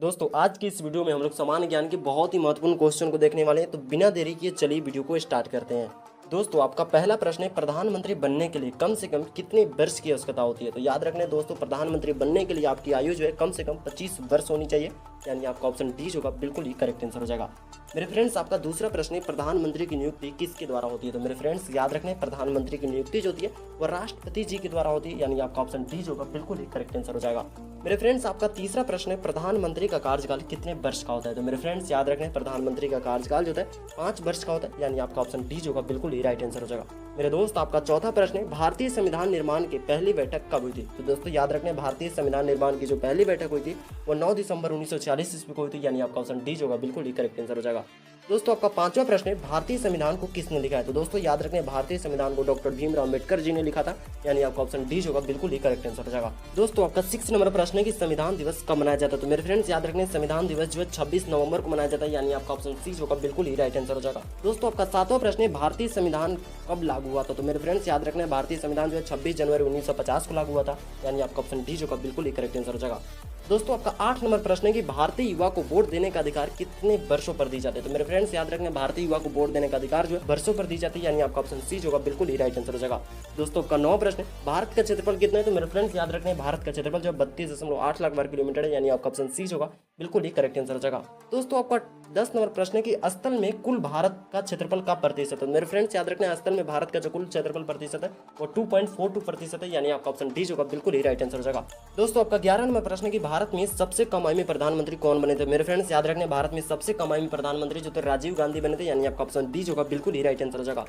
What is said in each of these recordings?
दोस्तों आज की इस वीडियो में हम लोग सामान्य ज्ञान के बहुत ही महत्वपूर्ण क्वेश्चन को देखने वाले हैं। तो बिना देरी किए चलिए वीडियो को स्टार्ट करते हैं। दोस्तों आपका पहला प्रश्न है, प्रधानमंत्री बनने के लिए कम से कम कितने वर्ष की आवश्यकता होती है। तो याद रखना दोस्तों, प्रधानमंत्री बनने के लिए आपकी आयु जो है कम से कम 25 वर्ष होनी चाहिए, यानी आपका ऑप्शन डी होगा बिल्कुल ही करेक्ट आंसर हो जाएगा। मेरे फ्रेंड्स आपका दूसरा प्रश्न है, प्रधानमंत्री की नियुक्ति किसके द्वारा होती है। तो मेरे फ्रेंड्स याद रखना, प्रधानमंत्री की नियुक्ति जो होती है वो राष्ट्रपति जी के द्वारा होती है, यानी आपका ऑप्शन डी होगा बिल्कुल ही करेक्ट आंसर हो जाएगा। मेरे फ्रेंड्स आपका तीसरा प्रश्न है, प्रधानमंत्री का कार्यकाल कितने वर्ष का होता है। तो मेरे फ्रेंड्स याद रखना, प्रधानमंत्री का कार्यकाल जो होता है 5 वर्ष का होता है, यानी आपका ऑप्शन डी होगा बिल्कुल ही राइट आंसर हो जाएगा। मेरे दोस्त आपका चौथा प्रश्न है, भारतीय संविधान निर्माण की पहली बैठक कब हुई थी। तो दोस्तों याद रखना, भारतीय संविधान निर्माण की जो पहली बैठक हुई थी वो 9 दिसंबर 1946 ईस्वी को हुई थी, यानी आपका ऑप्शन डी होगा बिल्कुल ही करेक्ट आंसर हो जाएगा। दोस्तों आपका पांचवा प्रश्न है, भारतीय संविधान को किसने लिखा है। तो दोस्तों याद रखना, भारतीय संविधान को डॉक्टर भीमराव अम्बेडकर जी ने लिखा था, यानी आपका ऑप्शन डी होगा बिल्कुल ही करेक्ट आंसर हो जाएगा। दोस्तों आपका 6 नंबर प्रश्न है कि संविधान दिवस कब मनाया जाता है। तो मेरे फ्रेंड्स याद रखने, संविधान दिवस जो है 26 नवंबर को मनाया जाता है, यानी आपका ऑप्शन सी होगा बिल्कुल ही राइट आंसर हो जाएगा। दोस्तों आपका 7वां प्रश्न है, भारतीय संविधान कब लागू हुआ था। तो मेरे फ्रेंड्स याद रखना, भारतीय संविधान जो है 26 जनवरी 1950 को लागू हुआ था, यानी आपका ऑप्शन डी होगा बिल्कुल ही करेक्ट आंसर हो जाएगा। दोस्तों आपका 8 नंबर प्रश्न है कि भारतीय युवा को वोट देने का अधिकार कितने वर्षों पर दी जाती है। तो मेरे फ्रेंड्स याद रखना, भारतीय युवा को वोट देने का अधिकार जो है वर्षों पर दी जाती है, यानी आपका ऑप्शन सी होगा बिल्कुल ही राइट आंसर हो जाएगा। दोस्तों आपका 9वां प्रश्न है, भारत का क्षेत्रफल कितना है। तो मेरे फ्रेंड्स याद रखना, भारत का क्षेत्रफल जो 32.8 लाख वर्ग किलोमीटर है, यानी आपका ऑप्शन सी होगा बिल्कुल ही करेक्ट आंसर हो जाएगा। दोस्तों आपका 10 नंबर प्रश्न है कि स्थल में कुल भारत का क्षेत्रफल का प्रतिशत है। मेरे फ्रेंड्स याद रखना, स्थल में भारत का जो कुल क्षेत्रफल प्रतिशत है वो 2.42% है, यानी आपका ऑप्शन डी होगा बिल्कुल ही राइट आंसर हो जाएगा। दोस्तों आपका 11 नंबर प्रश्न है कि भारत में सबसे कम आयु में प्रधानमंत्री कौन बने थे। मेरे फ्रेंड्स याद रखने, भारत में सबसे कम आयु में प्रधानमंत्री जो थे राजीव गांधी बने थे, यानी आपका ऑप्शन डी होगा बिल्कुल ही राइट आंसर हो जाएगा।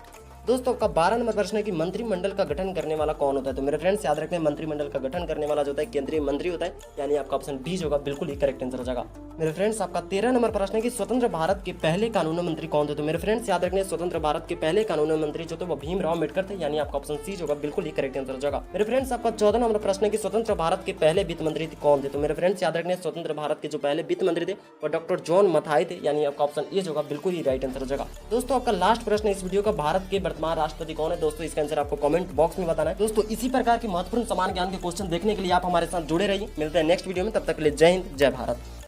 दोस्तों आपका 12 नंबर प्रश्न है कि मंत्रिमंडल का गठन करने वाला कौन होता है। तो मेरे फ्रेंड्स याद रखने, मंत्रिमंडल का गठन करने वाला जो होता है केंद्रीय मंत्री होता है, यानी आपका ऑप्शन डी होगा बिल्कुल ही करेक्ट आंसर हो जाएगा। मेरे फ्रेंड्स आपका 13 नंबर प्रश्न है कि स्वतंत्र भारत के पहले कानूनी मंत्री कौन थे। तो मेरे फ्रेंड्स याद रखने, स्वतंत्र भारत के पहले कानूनी मंत्री जो थे वो भीमराव अम्बेडकर थे, यानी आपका ऑप्शन सी होगा बिल्कुल ही करेक्ट आंसर हो जाएगा। मेरे फ्रेंड्स आपका 14 नंबर प्रश्न है कि स्वतंत्र भारत के पहले वित्त मंत्री कौन थे। तो मेरे फ्रेंड्स याद रखने, स्वतंत्र भारत के जो पहले वित्त मंत्री थे वो डॉक्टर जॉन मथाई थे, यानी आपका ऑप्शन ए होगा बिल्कुल ही राइट आंसर हो जाएगा। दोस्तों आपका लास्ट प्रश्न है इस वीडियो का, भारत के वर्तमान राष्ट्रपति कौन है। दोस्तों इसका आंसर आपको कमेंट बॉक्स में बताना है। दोस्तों इसी प्रकार के महत्वपूर्ण सामान्य ज्ञान के क्वेश्चन देखने के लिए आप हमारे साथ जुड़े रहिए। मिलते हैं नेक्स्ट वीडियो में, तब तक के लिए जय हिंद जय भारत।